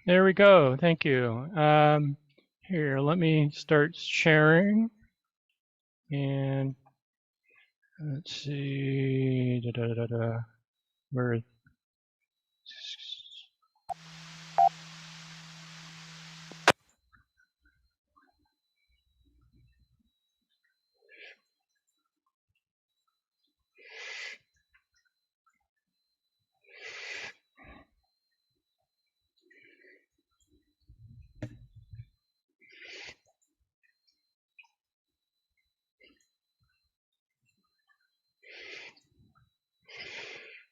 There we go. Thank you. Here, let me start sharing. And let's see. Where?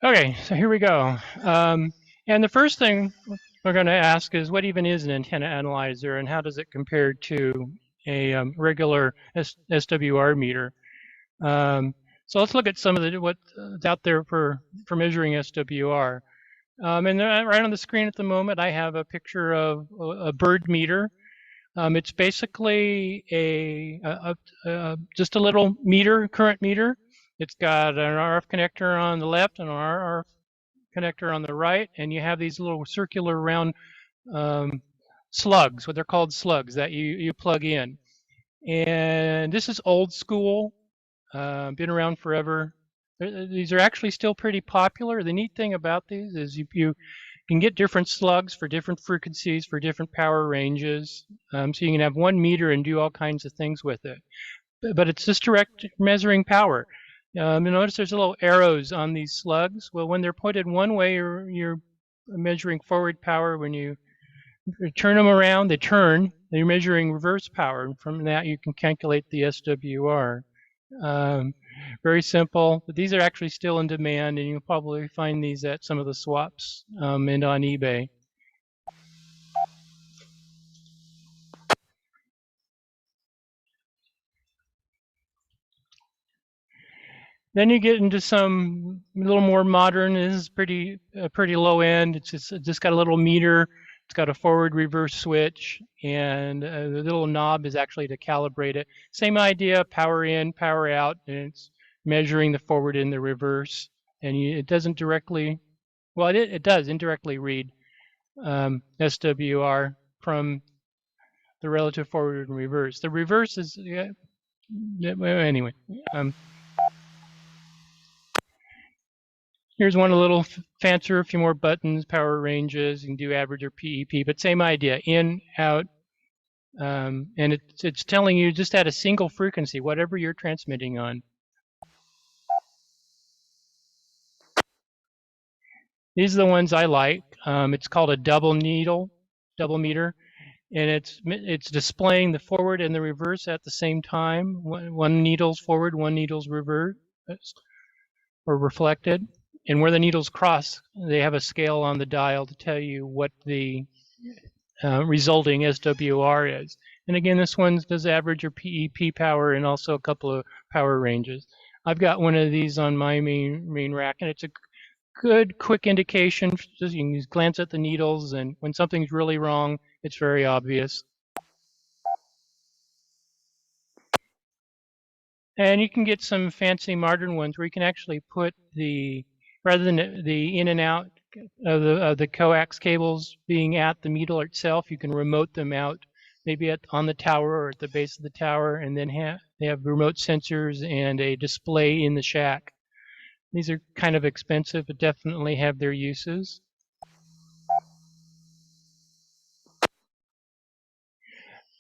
Okay, so here we go. And the first thing we're going to ask is, what even is an antenna analyzer, and how does it compare to a regular SWR meter? So let's look at some of what's out there for measuring SWR. And right on the screen at the moment, I have a picture of a bird meter. It's basically just a little meter, current meter. It's got an RF connector on the left and an RF connector on the right, and you have these little circular round slugs, what they're called slugs, that you plug in. And this is old school, been around forever. These are actually still pretty popular. The neat thing about these is you can get different slugs for different frequencies, for different power ranges. So you can have one meter and do all kinds of things with it. But it's just direct measuring power. You notice there's little arrows on these slugs. Well, when they're pointed one way, you're measuring forward power. When you turn them around, they turn. You're measuring reverse power. And from that, you can calculate the SWR. Very simple, but these are actually still in demand, and you'll probably find these at some of the swaps and on eBay. Then you get into some a little more modern. This is pretty low end. It's just got a little meter. It's got a forward reverse switch, and the little knob is actually to calibrate it. Same idea, power in, power out, and it's measuring the forward and the reverse. And it doesn't directly, well, it does indirectly read SWR from the relative forward and reverse. The reverse is, anyway. Here's one a little fancier, a few more buttons, power ranges. You can do average or PEP, but same idea, in, out, and it's telling you just at a single frequency, whatever you're transmitting on. These are the ones I like. It's called a double meter, and it's displaying the forward and the reverse at the same time. One needle's forward, one needle's reverse, or reflected. And where the needles cross, they have a scale on the dial to tell you what the resulting SWR is. And again, this one does average or PEP power and also a couple of power ranges. I've got one of these on my main rack, and it's a good quick indication. Just, you can just glance at the needles, and when something's really wrong, it's very obvious. And you can get some fancy modern ones where you can actually put rather than the in and out of the coax cables being at the needle itself, you can remote them out, maybe on the tower or at the base of the tower, and then they have remote sensors and a display in the shack. These are kind of expensive, but definitely have their uses.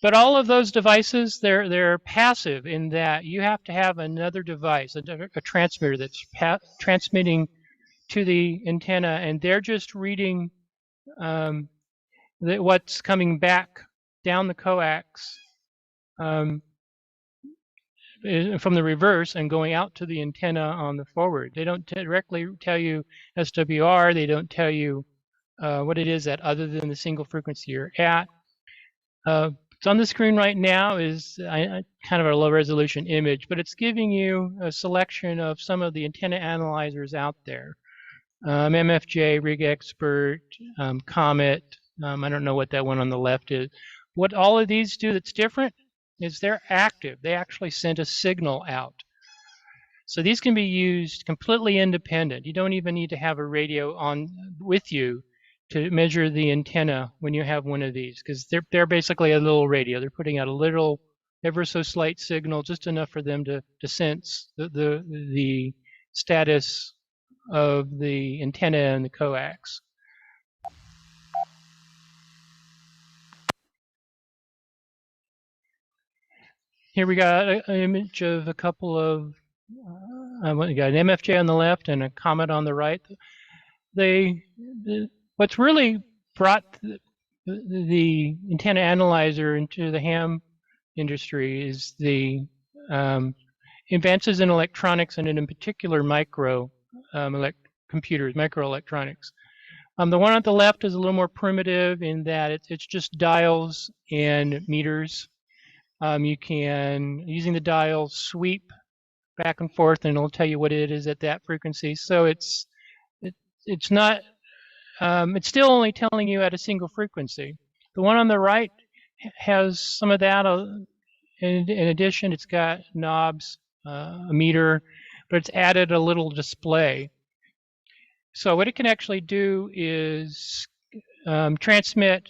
But all of those devices, they're passive in that you have to have another device, a transmitter that's transmitting to the antenna, and they're just reading what's coming back down the coax from the reverse and going out to the antenna on the forward. They don't directly tell you SWR. They don't tell you what it is other than the single frequency you're at. It's on the screen right now is kind of a low resolution image, but it's giving you a selection of some of the antenna analyzers out there. MFJ, RigExpert, Comet. I don't know what that one on the left is. What all of these do that's different is they're active. They actually send a signal out. So these can be used completely independent. You don't even need to have a radio on with you to measure the antenna when you have one of these, because they're basically a little radio. They're putting out a little, ever so slight signal, just enough for them to sense the status of the antenna and the coax. Here we got an image of a couple of, we got an MFJ on the left and a comet on the right. What's really brought the antenna analyzer into the ham industry is the advances in electronics, and in particular computers, microelectronics. The one on the left is a little more primitive in that it's just dials and meters. You can, using the dials, sweep back and forth, and it'll tell you what it is at that frequency. So it's not, it's still only telling you at a single frequency. The one on the right has some of that. In addition, it's got knobs, a meter, but it's added a little display. So what it can actually do is transmit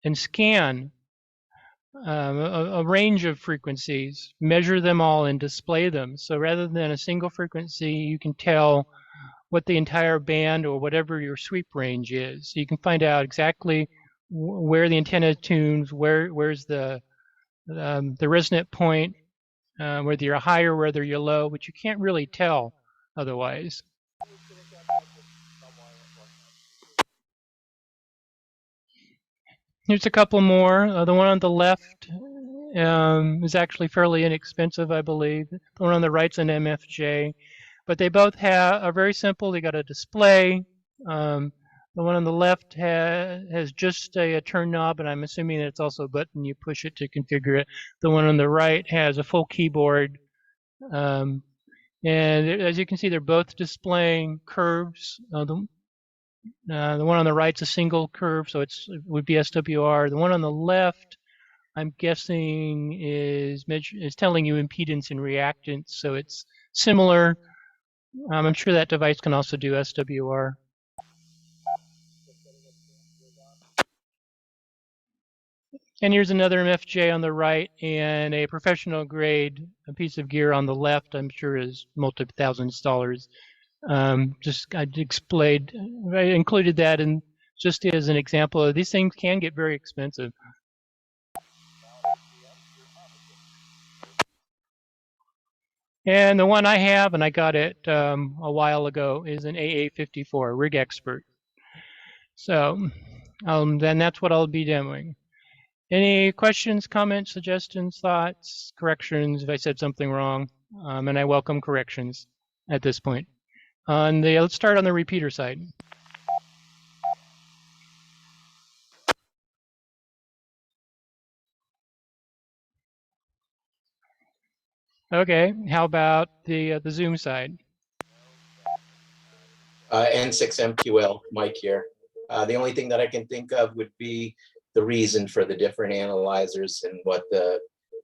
and scan a range of frequencies, measure them all, and display them. So rather than a single frequency, you can tell what the entire band or whatever your sweep range is. So you can find out exactly where the antenna tunes, where's the resonant point, whether you're high or whether you're low, but you can't really tell otherwise. Here's a couple more. The one on the left is actually fairly inexpensive, I believe. The one on the right's an MFJ, but they both are very simple. They got a display. The one on the left has just a turn knob, and I'm assuming that it's also a button. You push it to configure it. The one on the right has a full keyboard. And as you can see, they're both displaying curves. The one on the right's a single curve, so it would be SWR. The one on the left, I'm guessing, is telling you impedance and reactance, so it's similar. I'm sure that device can also do SWR. And here's another MFJ on the right, and a professional grade, a piece of gear on the left, I'm sure is multi-thousands dollars. I included that in just as an example of these things can get very expensive. And the one I have, and I got it a while ago, is an AA-54 RigExpert. So then that's what I'll be demoing. Any questions, comments, suggestions, thoughts, corrections if I said something wrong? And I welcome corrections at this point. Let's start on the repeater side. Okay, how about the Zoom side? N6MQL, Mike here. The only thing that I can think of would be the reason for the different analyzers and what the...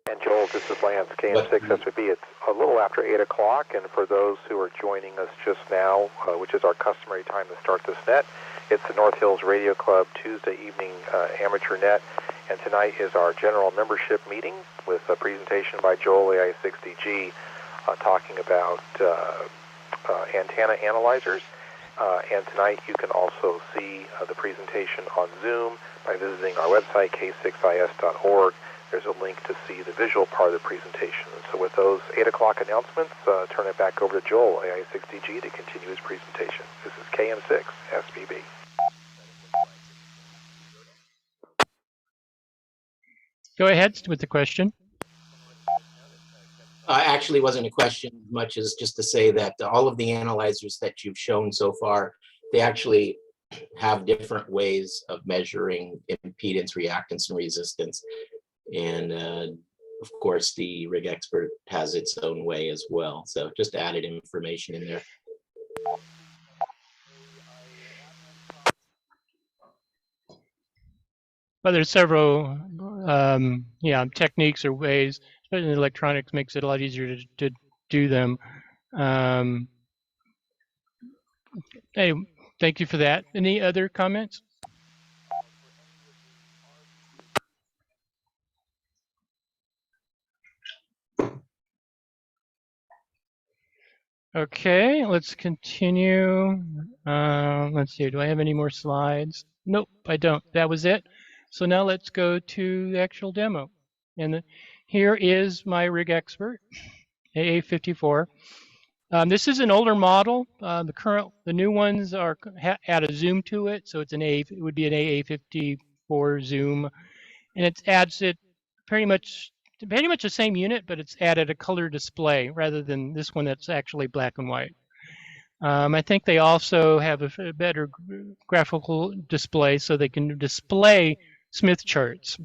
And Joel, this is Lance, KM6SVB. It's a little after 8 o'clock, and for those who are joining us just now, which is our customary time to start this net, it's the North Hills Radio Club Tuesday evening amateur net, and tonight is our general membership meeting with a presentation by Joel AI60G talking about antenna analyzers. And tonight you can also see the presentation on Zoom by visiting our website, k6is.org. There's a link to see the visual part of the presentation. And so with those 8 o'clock announcements, turn it back over to Joel, AI60G, to continue his presentation. This is KM6 SVB. Go ahead with the question. Actually wasn't a question as much as just to say that all of the analyzers that you've shown so far, they actually have different ways of measuring impedance, reactance, and resistance. And of course, the RigExpert has its own way as well. So just added information in there. Well, there's several techniques or ways, especially in electronics, makes it a lot easier to do them. Hey, thank you for that. Any other comments? Okay, let's continue. Let's see, do I have any more slides? Nope, I don't. That was it. So now let's go to the actual demo. And here is my RigExpert AA-54. This is an older model. The new ones are add a zoom to it, so it would be an AA-54 zoom, and it adds it pretty much the same unit, but it's added a color display rather than this one that's actually black and white. I think they also have a better graphical display, so they can display Smith charts.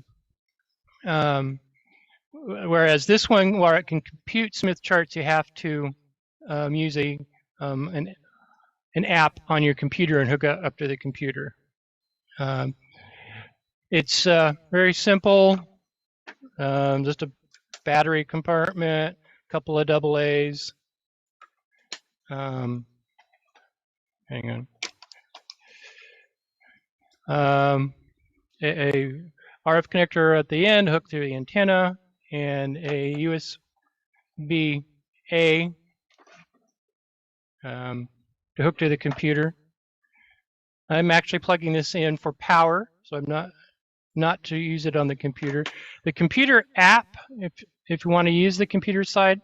Whereas this one, where it can compute Smith charts, you have to use an app on your computer and hook it up to the computer. It's very simple, just a battery compartment, a couple of AA's. Hang on. A RF connector at the end, hooked through the antenna, and a USB-A to hook to the computer. I'm actually plugging this in for power, so I'm not to use it on the computer. The computer app, if you want to use the computer side,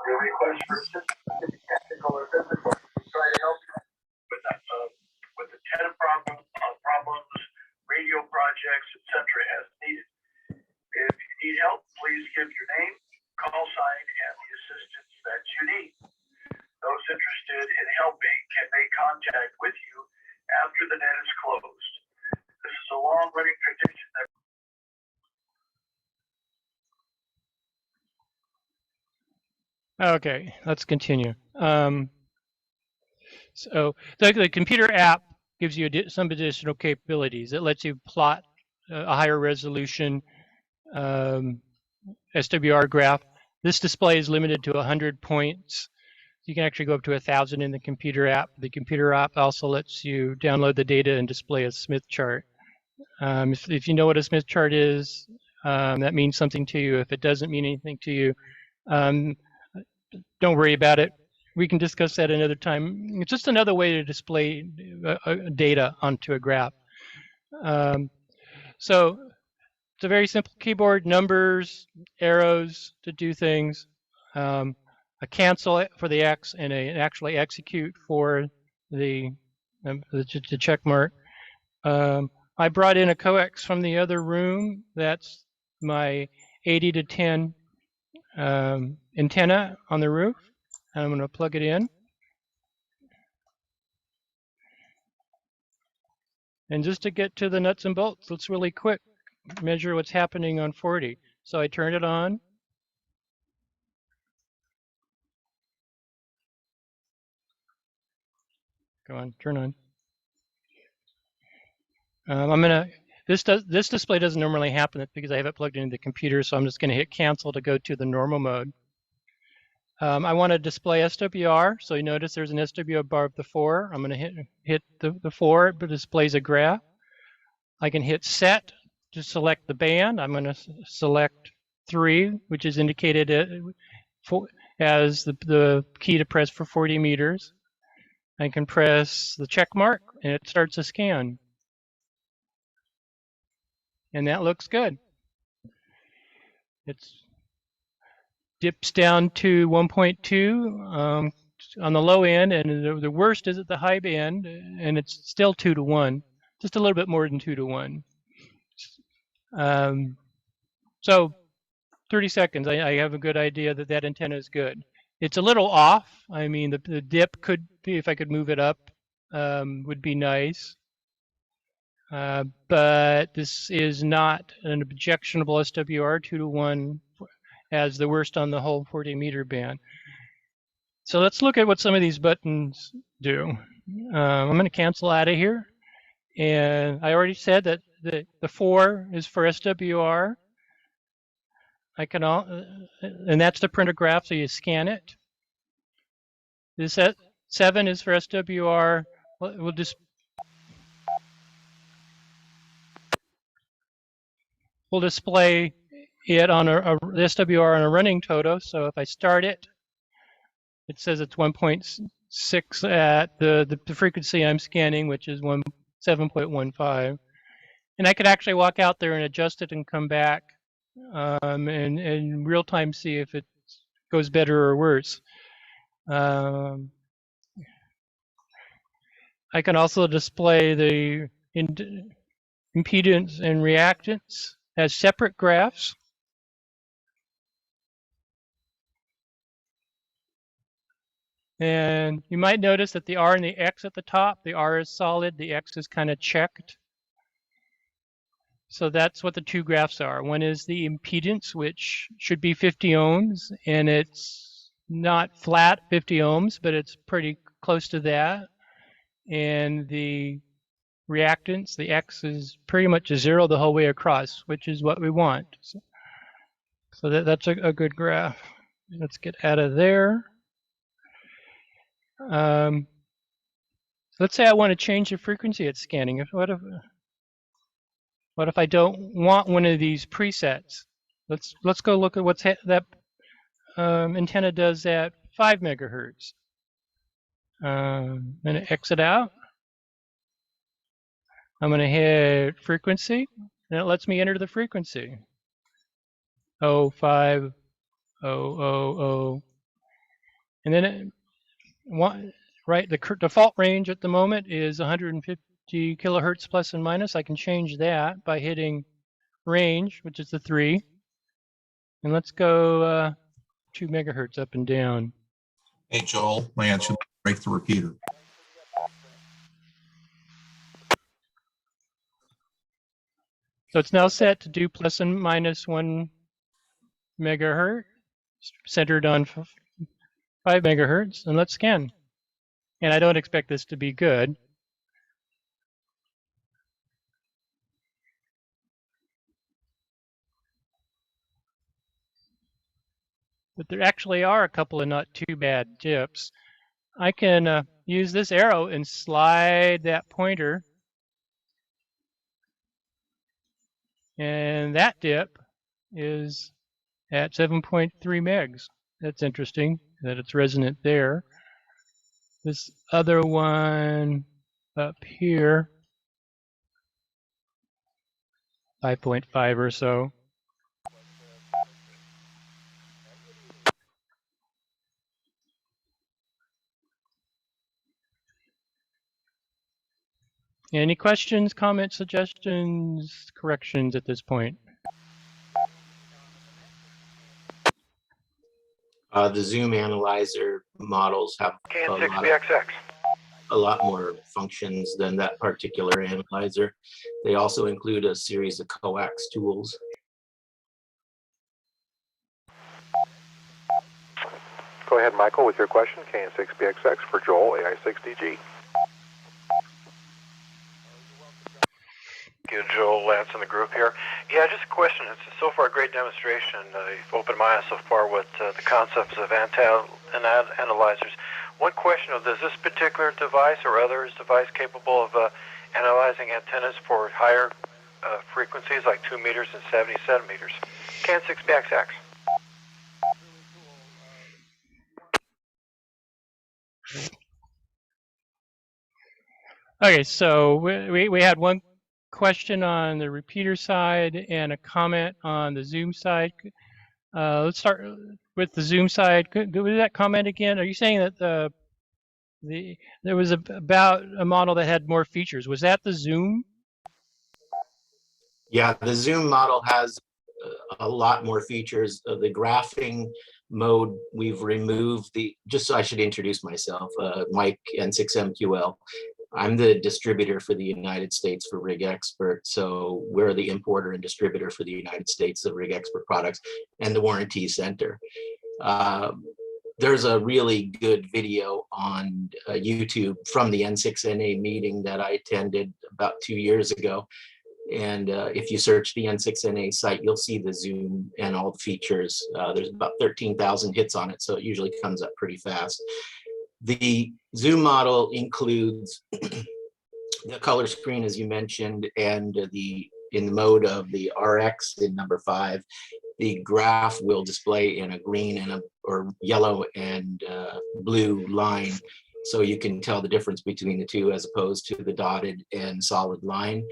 Your request for assistance can be technical or physical. We try to help you with antenna problems, radio projects, etc. as needed. If you need help, please give your name, call sign, and the assistance that you need. Those interested in helping can make contact with you after the net is closed. This is a long-running tradition that Okay, let's continue. So the computer app gives you some additional capabilities. It lets you plot a higher resolution SWR graph. This display is limited to 100 points. You can actually go up to 1,000 in the computer app. The computer app also lets you download the data and display a Smith chart. If you know what a Smith chart is, that means something to you. If it doesn't mean anything to you, don't worry about it. We can discuss that another time. It's just another way to display data onto a graph. So it's a very simple keyboard, numbers, arrows to do things, a cancel for the X, and actually execute for the check mark. I brought in a coax from the other room. That's my 80 to 10 antenna on the roof. I'm going to plug it in. And just to get to the nuts and bolts, let's really quick measure what's happening on 40. So I turn it on. Go on, turn on. This display doesn't normally happen because I have it plugged into the computer, so I'm just going to hit cancel to go to the normal mode. I want to display SWR, so you notice there's an SWR bar of the 4. I'm going to hit the 4, it displays a graph. I can hit set to select the band. I'm going to select 3, which is indicated as the key to press for 40 meters. I can press the check mark, and it starts a scan. And that looks good. It dips down to 1.2 on the low end, and the worst is at the high band, and it's still 2 to 1, just a little bit more than 2 to 1. So 30 seconds, I have a good idea that that antenna is good. It's a little off. I mean, the dip could be, if I could move it up, would be nice. But this is not an objectionable SWR 2 to 1 as the worst on the whole 40 meter band. So let's look at what some of these buttons do. I'm going to cancel out of here. And I already said that the 4 is for SWR. I can and that's the print a graph, so you scan it. This 7 is for SWR. We'll display it on the SWR on a running toto. So if I start it, it says it's 1.6 at the frequency I'm scanning, which is 7.15. And I could actually walk out there and adjust it and come back and in real time see if it goes better or worse. I can also display the impedance and reactance as separate graphs. And you might notice that the R and the X at the top, the R is solid, the X is kind of checked. So that's what the two graphs are. One is the impedance, which should be 50 ohms, and it's not flat 50 ohms, but it's pretty close to that. And the reactance, the X is pretty much a zero the whole way across, which is what we want. So that's a good graph. Let's get out of there. Let's say I want to change the frequency it's scanning. What if I don't want one of these presets? Let's go look at what's that antenna does at 5 megahertz. I'm going to exit out. I'm going to hit frequency, and it lets me enter the frequency. 05, 000. And then right, the default range at the moment is 150 kilohertz plus and minus. I can change that by hitting range, which is the 3. And let's go 2 megahertz up and down. Hey, Joel, Lance should break the repeater. So it's now set to do plus and minus 1 megahertz, centered on 5 megahertz, and let's scan. And I don't expect this to be good. But there actually are a couple of not too bad dips. I can use this arrow and slide that pointer. And that dip is at 7.3 megs. That's interesting that it's resonant there. This other one up here, 5.5 or so. Any questions, comments, suggestions, corrections at this point? The Zoom analyzer models have a lot more functions than that particular analyzer. They also include a series of coax tools. Go ahead, Michael, with your question. KN6BXX for Joel, AI6DG. Thank you, Joel, Lance, and the group here. Yeah, just a question. It's so far a great demonstration. You've opened my eyes so far with the concepts of analyzers. One question, is this particular device or others device capable of analyzing antennas for higher frequencies like 2 meters and 70 centimeters? KN6BXX. Okay, so we had one question on the repeater side and a comment on the Zoom side. Let's start with the Zoom side. Go to that comment again. Are you saying that there was about a model that had more features? Was that the Zoom? Yeah, the Zoom model has a lot more features. The graphing mode, we've removed just so I should introduce myself, Mike, N6MQL. I'm the distributor for the United States for RigExpert. So we're the importer and distributor for the United States of RigExpert products and the warranty center. There's a really good video on YouTube from the N6NA meeting that I attended about 2 years ago. And if you search the N6NA site, you'll see the Zoom and all the features. There's about 13,000 hits on it, so it usually comes up pretty fast. The Zoom model includes the color screen, as you mentioned, and in the mode of the RX in number 5, the graph will display in a green and or yellow and blue line. So you can tell the difference between the two as opposed to the dotted and solid line.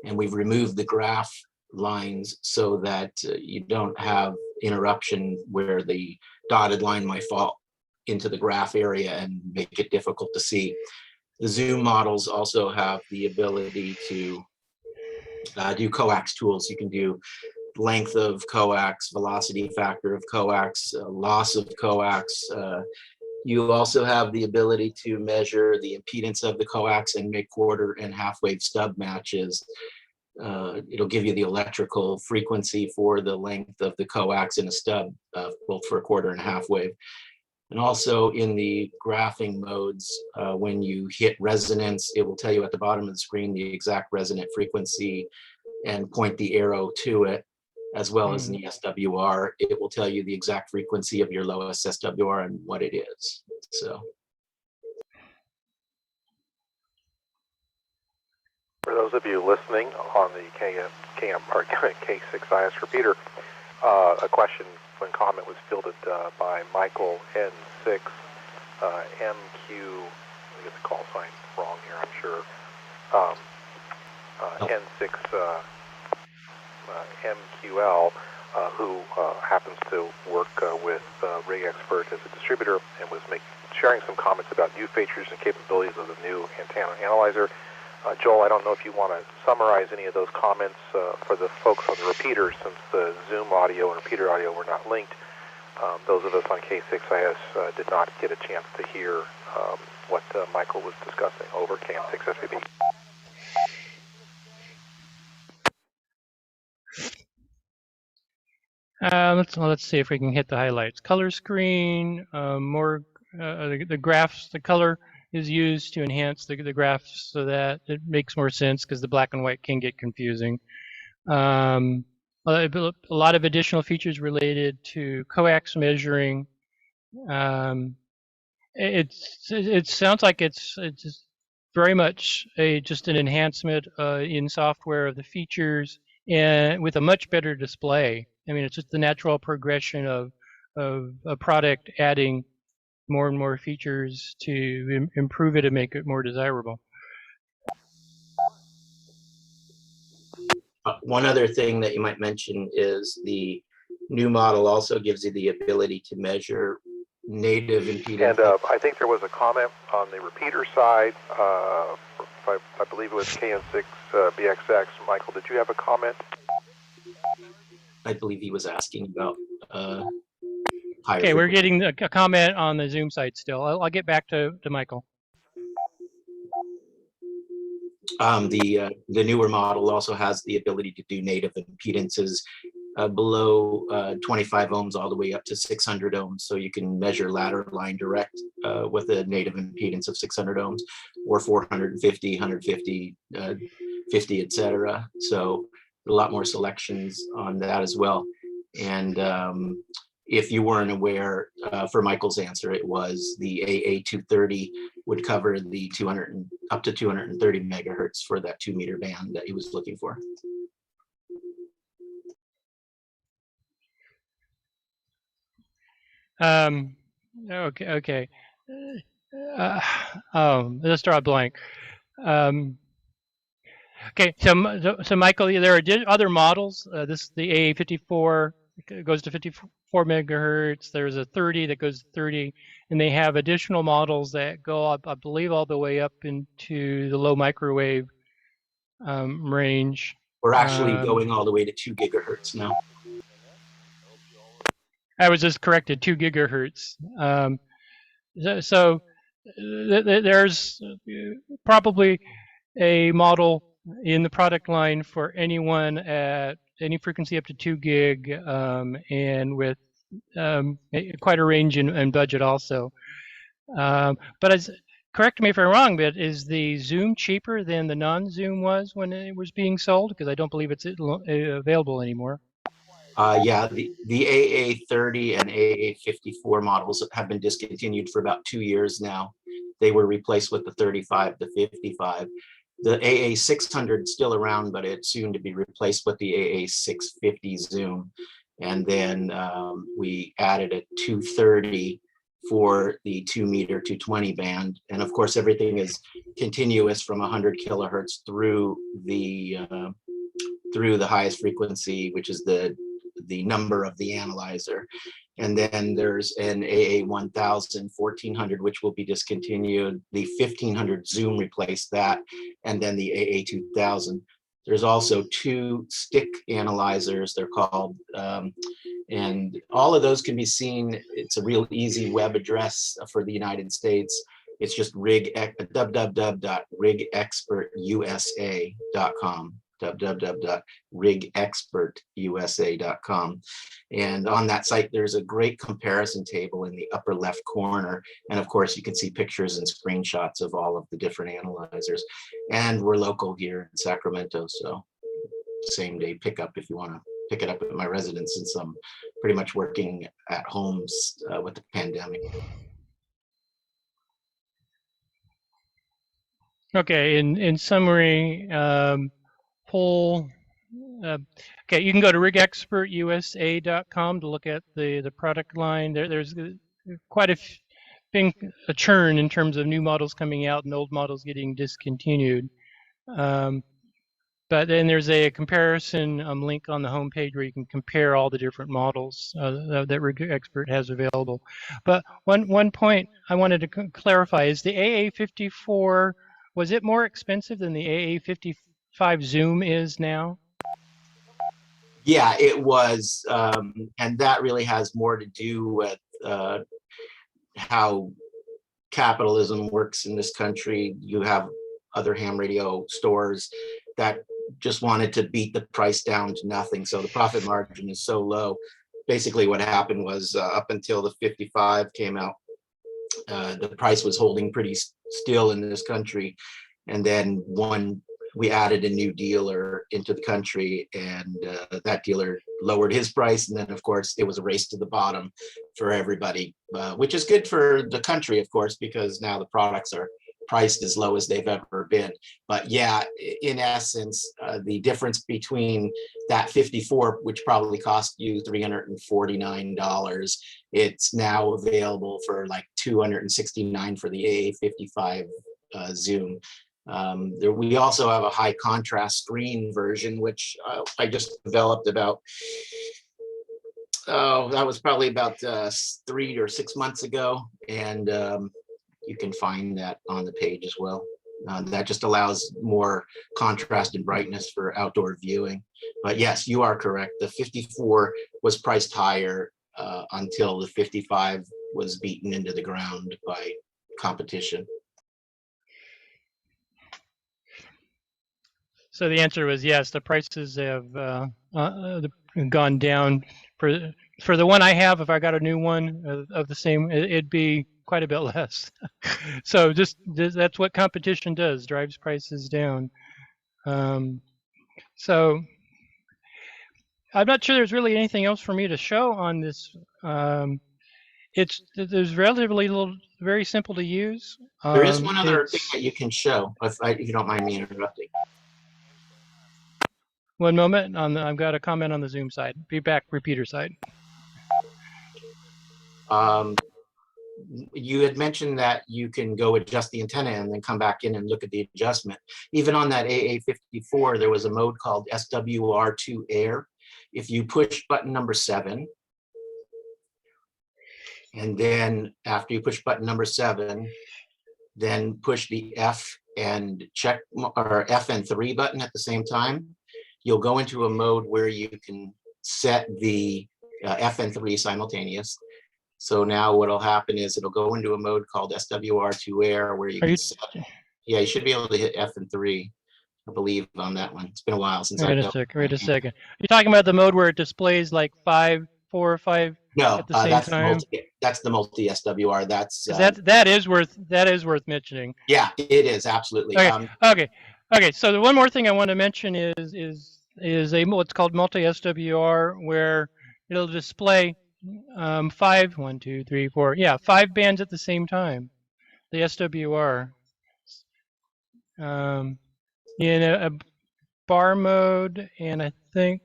And we've removed the graph lines so that you don't have interruption where the dotted line might fall into the graph area and make it difficult to see. The zoom models also have the ability to do coax tools. You can do length of coax, velocity factor of coax, loss of coax. You also have the ability to measure the impedance of the coax and make quarter and half wave stub matches. It'll give you the electrical frequency for the length of the coax in a stub, both for a quarter and half wave. And also in the graphing modes, when you hit resonance, it will tell you at the bottom of the screen the exact resonant frequency and point the arrow to it, as well as in the SWR. It will tell you the exact frequency of your lowest SWR and what it is. So. For those of you listening on the K6IS repeater, a question and comment was fielded by Michael N6 MQ. I get the call sign wrong here, I'm sure. N6 MQL, who happens to work with RigExpert as a distributor and was sharing some comments about new features and capabilities of the new antenna analyzer. Joel, I don't know if you want to summarize any of those comments for the folks on the repeater, since the Zoom audio and repeater audio were not linked. Those of us on K6IS did not get a chance to hear what Michael was discussing over KM6SVB. Let's see if we can hit the highlights. Color screen, the graphs, the color is used to enhance the graphs so that it makes more sense, because the black and white can get confusing. A lot of additional features related to coax measuring. It sounds like it's very much just an enhancement in software of the features, and with a much better display. I mean, it's just the natural progression of a product adding more and more features to improve it and make it more desirable. One other thing that you might mention is the new model also gives you the ability to measure native impedance. And I think there was a comment on the repeater side. I believe it was KN6BXX. Michael, did you have a comment? I believe he was asking about okay, we're getting a comment on the Zoom site still. I'll get back to Michael. The newer model also has the ability to do native impedances below 25 ohms all the way up to 600 ohms. So you can measure ladder line direct with a native impedance of 600 ohms or 450, 150, 50, etc. So a lot more selections on that as well. And if you weren't aware, for Michael's answer, it was the AA-230 would cover the up to 230 megahertz for that 2 meter band that he was looking for. Okay. Let's draw a blank. Okay, so Michael, there are other models. The AA-54 goes to 54 megahertz. There's a 30 that goes to 30, and they have additional models that go up, I believe, all the way up into the low microwave range. We're actually going all the way to 2 gigahertz now. I was just corrected, 2 gigahertz. So there's probably a model in the product line for anyone at any frequency up to 2 gig, and with quite a range in budget also. But correct me if I'm wrong, but is the Zoom cheaper than the non-Zoom was when it was being sold? Because I don't believe it's available anymore. Yeah, the AA-30 and AA-54 models have been discontinued for about 2 years now. They were replaced with the 35, the 55. The AA-600 is still around, but it's soon to be replaced with the AA-650 Zoom. And then we added a 230 for the 2 meter 220 band. And of course, everything is continuous from 100 kilohertz through the highest frequency, which is the number of the analyzer. And then there's an AA1000 1400, which will be discontinued. The 1500 Zoom replaced that, and then the AA2000. There's also 2 stick analyzers, they're called, and all of those can be seen. It's a real easy web address for the United States. It's just www.rigexpertusa.com, www.rigexpertusa.com. And on that site, there's a great comparison table in the upper left corner. And of course, you can see pictures and screenshots of all of the different analyzers. And we're local here in Sacramento, so same day pickup if you want to pick it up at my residence, since I'm pretty much working at home with the pandemic. Okay, in summary, okay, you can go to RigExpertUSA.com to look at the product line. There's quite a churn in terms of new models coming out and old models getting discontinued. But then there's a comparison link on the homepage where you can compare all the different models that RigExpert has available. But one point I wanted to clarify is the AA54, was it more expensive than the AA55 Zoom is now? Yeah, it was, and that really has more to do with how capitalism works in this country. You have other ham radio stores that just wanted to beat the price down to nothing, so the profit margin is so low. Basically what happened was up until the 55 came out, the price was holding pretty still in this country, and then we added a new dealer into the country, and that dealer lowered his price, and then of course it was a race to the bottom for everybody, which is good for the country, of course, because now the products are priced as low as they've ever been. But yeah, in essence, the difference between that 54, which probably cost you $349, it's now available for like $269 for the AA55 Zoom. We also have a high contrast screen version, which I just developed about, that was probably about 3 or 6 months ago, and you can find that on the page as well. That just allows more contrast and brightness for outdoor viewing. But yes, you are correct. The 54 was priced higher until the 55 was beaten into the ground by competition. So the answer was yes. The prices have gone down. For the one I have, if I got a new one of the same, it'd be quite a bit less. So that's what competition does, drives prices down. So I'm not sure there's really anything else for me to show on this. There's relatively very simple to use. There is one other thing that you can show, if you don't mind me interrupting. One moment, I've got a comment on the Zoom side. Feedback repeater side. You had mentioned that you can go adjust the antenna and then come back in and look at the adjustment. Even on that AA54, there was a mode called SWR2 Air. If you push button number 7, and then after you push button number 7, then push the F and 3 button at the same time, you'll go into a mode where you can set the F and 3 simultaneous. So now what'll happen is it'll go into a mode called SWR2 Air, where you can set, yeah, you should be able to hit F and 3, I believe, on that one. It's been a while since I've done it. Wait a second. You're talking about the mode where it displays like 4 or 5 at the same time? That's the multi SWR. That is worth mentioning. Yeah, it is, absolutely. Okay. So the one more thing I want to mention is what's called multi SWR, where it'll display 5 bands at the same time. The SWR. In a bar mode, and I think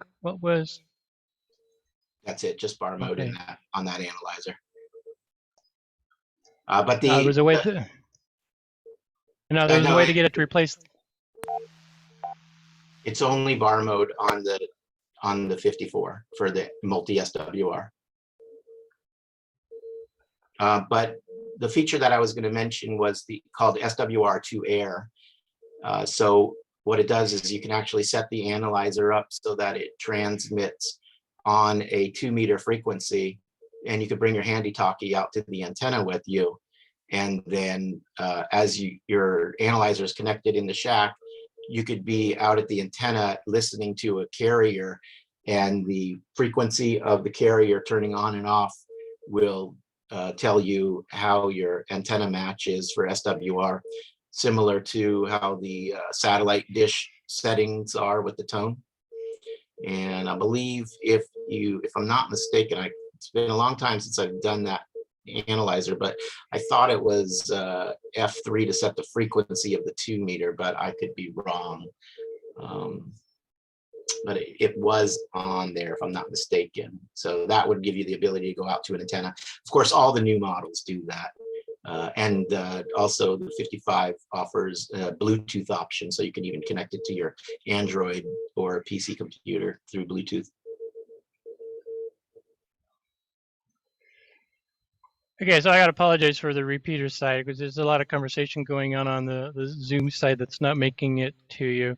That's it, just bar mode in Okay. that on that analyzer. But There was a way to. No, there was a no, way to get it to replace. it's only bar mode on the 54 for the multi SWR. But the feature that I was going to mention was called SWR to air. So what it does is you can actually set the analyzer up so that it transmits on a 2-meter frequency, and you could bring your handy-talkie out to the antenna with you. And then as your analyzer is connected in the shack, you could be out at the antenna listening to a carrier, and the frequency of the carrier turning on and off will tell you how your antenna match is for SWR, similar to how the satellite dish settings are with the tone. And I believe if I'm not mistaken, it's been a long time since I've done that analyzer, but I thought it was F3 to set the frequency of the 2-meter, but I could be wrong. But it was on there, if I'm not mistaken. So that would give you the ability to go out to an antenna. Of course, all the new models do that. And also the 55 offers a Bluetooth option, so you can even connect it to your Android or PC computer through Bluetooth. Okay, so I got to apologize for the repeater side, because there's a lot of conversation going on the Zoom side that's not making it to you.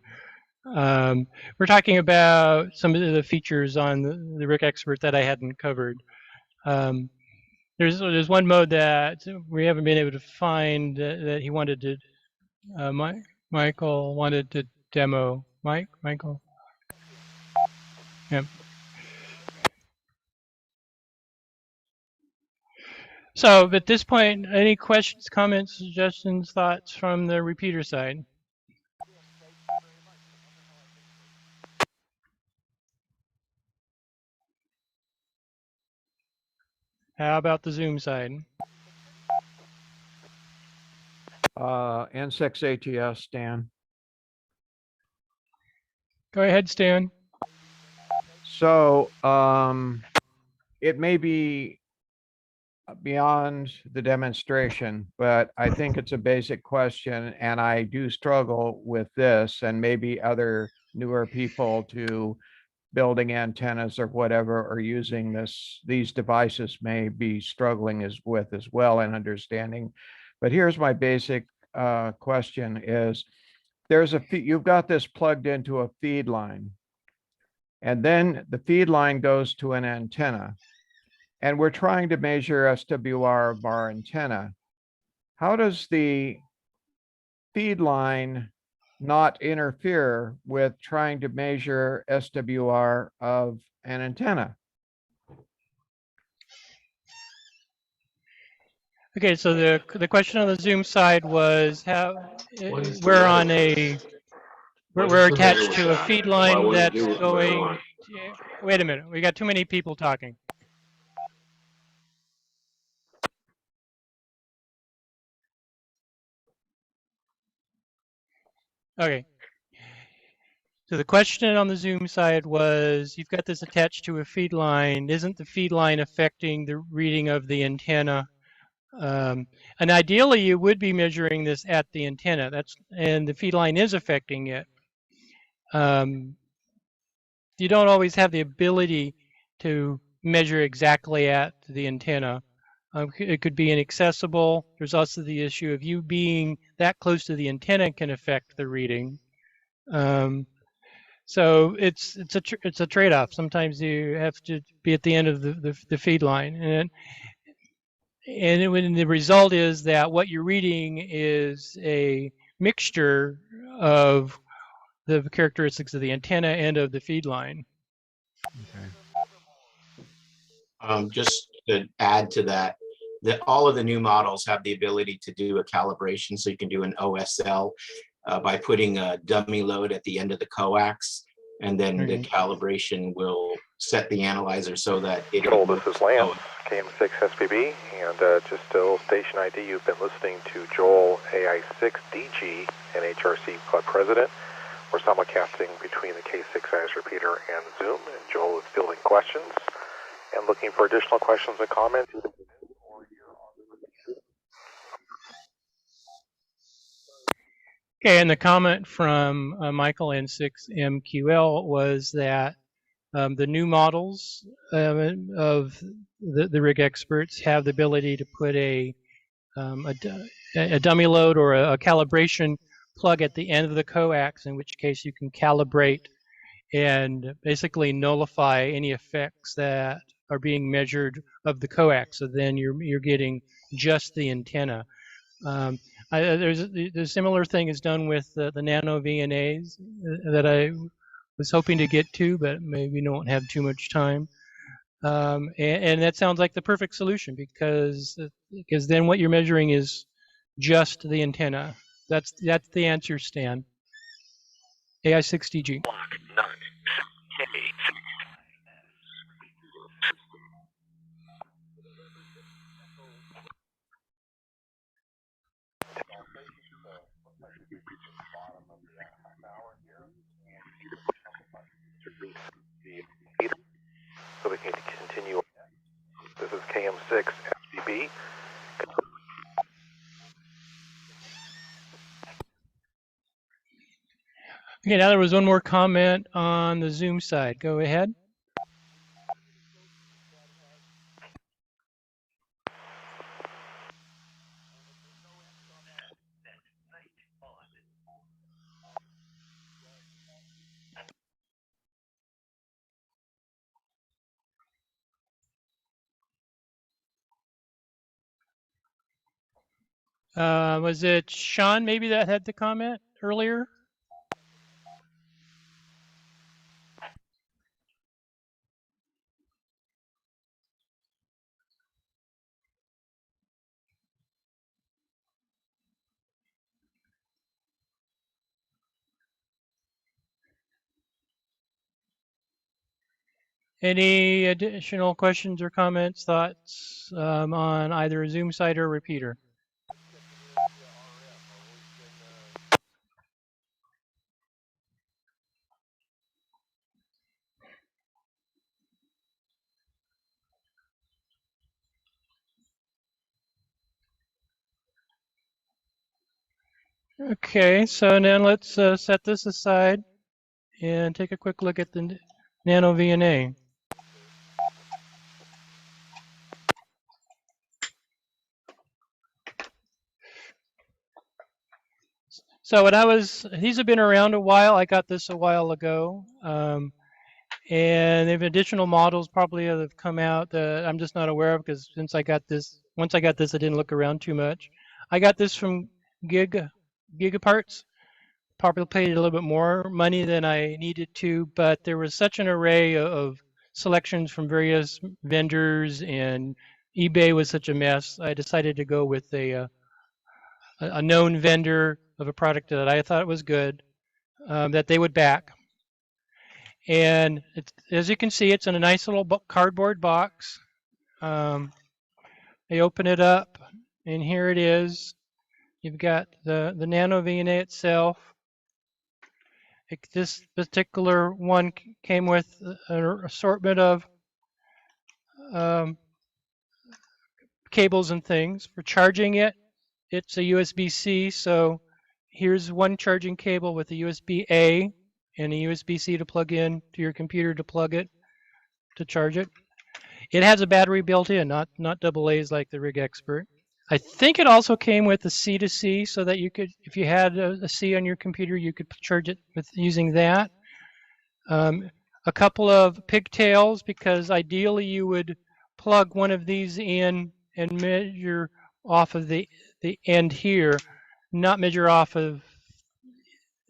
We're talking about some of the features on the RigExpert that I hadn't covered. There's one mode that we haven't been able to find that he wanted to, Michael wanted to demo. Michael? Yeah. So at this point, any questions, comments, suggestions, thoughts from the repeater side? How about the Zoom side? N6 ATS, Stan. Go ahead, Stan. So it may be beyond the demonstration, but I think it's a basic question, and I do struggle with this, and maybe other newer people to building antennas or whatever or using these devices may be struggling as well in understanding. But here's my basic question is, you've got this plugged into a feed line, and then the feed line goes to an antenna, and we're trying to measure SWR of our antenna. How does the feed line not interfere with trying to measure SWR of an antenna? Okay, so the question on the Zoom side was we're attached to a feed line that's going. Wait a minute, we got too many people talking. Okay. So the question on the Zoom side was, you've got this attached to a feed line. Isn't the feed line affecting the reading of the antenna? And ideally, you would be measuring this at the antenna. And the feed line is affecting it. You don't always have the ability to measure exactly at the antenna. It could be inaccessible. There's also the issue of you being that close to the antenna can affect the reading. So it's a trade-off. Sometimes you have to be at the end of the feed line, and when the result is that what you're reading is a mixture of the characteristics of the antenna and of the feed line. Okay. Just to add to that, all of the new models have the ability to do a calibration, so you can do an OSL by putting a dummy load at the end of the coax, and then the calibration will set the analyzer so that it. Joel, this is Lance, KM6 SPB, and just still station ID. You've been listening to Joel AI6DG, NHRC Club President. We're simulcasting between the K6IS repeater and Zoom, and Joel is fielding questions. And looking for additional questions and comments. Okay, and the comment from Michael N6MQL was that the new models of the RigExperts have the ability to put a dummy load or a calibration plug at the end of the coax, in which case you can calibrate and basically nullify any effects that are being measured of the coax. So then you're getting just the antenna. There's a similar thing is done with the NanoVNAs that I was hoping to get to, but maybe don't have too much time. And that sounds like the perfect solution because then what you're measuring is just the antenna. That's the answer, Stan. AI6DG. So we can continue. This is KM6 FCB. Okay, now there was one more comment on the Zoom side. Go ahead. Was it Sean maybe that had the comment earlier? Any additional questions or comments, thoughts on either a Zoom site or repeater? Okay, so now let's set this aside and take a quick look at the NanoVNA. So these have been around a while. I got this a while ago. And they have additional models probably that have come out that I'm just not aware of because once I got this, I didn't look around too much. I got this from Gigaparts. Probably paid a little bit more money than I needed to, but there was such an array of selections from various vendors, and eBay was such a mess. I decided to go with a known vendor of a product that I thought was good, that they would back. And as you can see, it's in a nice little cardboard box. I open it up, and here it is. You've got the NanoVNA itself. This particular one came with an assortment of cables and things. For charging it, it's a USB-C, so here's one charging cable with a USB-A and a USB-C to plug in to your computer to plug it, to charge it. It has a battery built in, not AA's like the RigExpert. I think it also came with a C2C so that you could, if you had a C on your computer, you could charge it with using that. A couple of pigtails, because ideally you would plug one of these in and measure off of the end here, not measure off of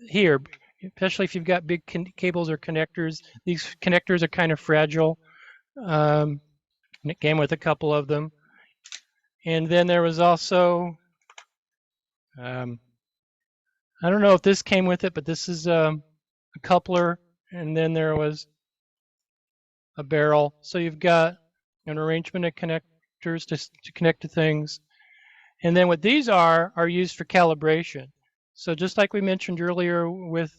here, especially if you've got big cables or connectors. These connectors are kind of fragile. And it came with a couple of them. And then there was also, I don't know if this came with it, but this is a coupler, and then there was a barrel. So you've got an arrangement of connectors to connect to things. And then what these are used for calibration. So just like we mentioned earlier with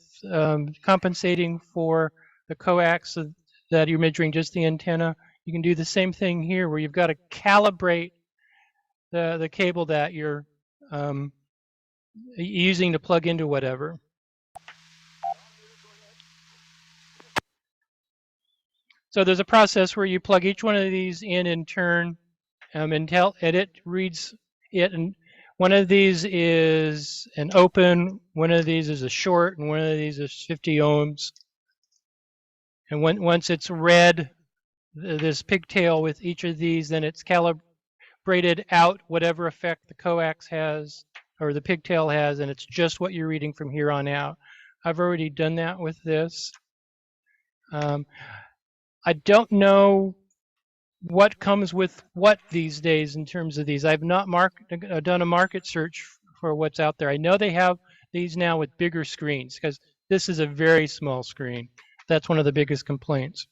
compensating for the coax that you're measuring just the antenna, you can do the same thing here where you've got to calibrate the cable that you're using to plug into whatever. So there's a process where you plug each one of these in turn, and it reads it. And one of these is an open, one of these is a short, and one of these is 50 ohms. And once it's read this pigtail with each of these, then it's calibrated out whatever effect the coax has or the pigtail has, and it's just what you're reading from here on out. I've already done that with this. I don't know what comes with what these days in terms of these. I've not done a market search for what's out there. I know they have these now with bigger screens because this is a very small screen. That's one of the biggest complaints.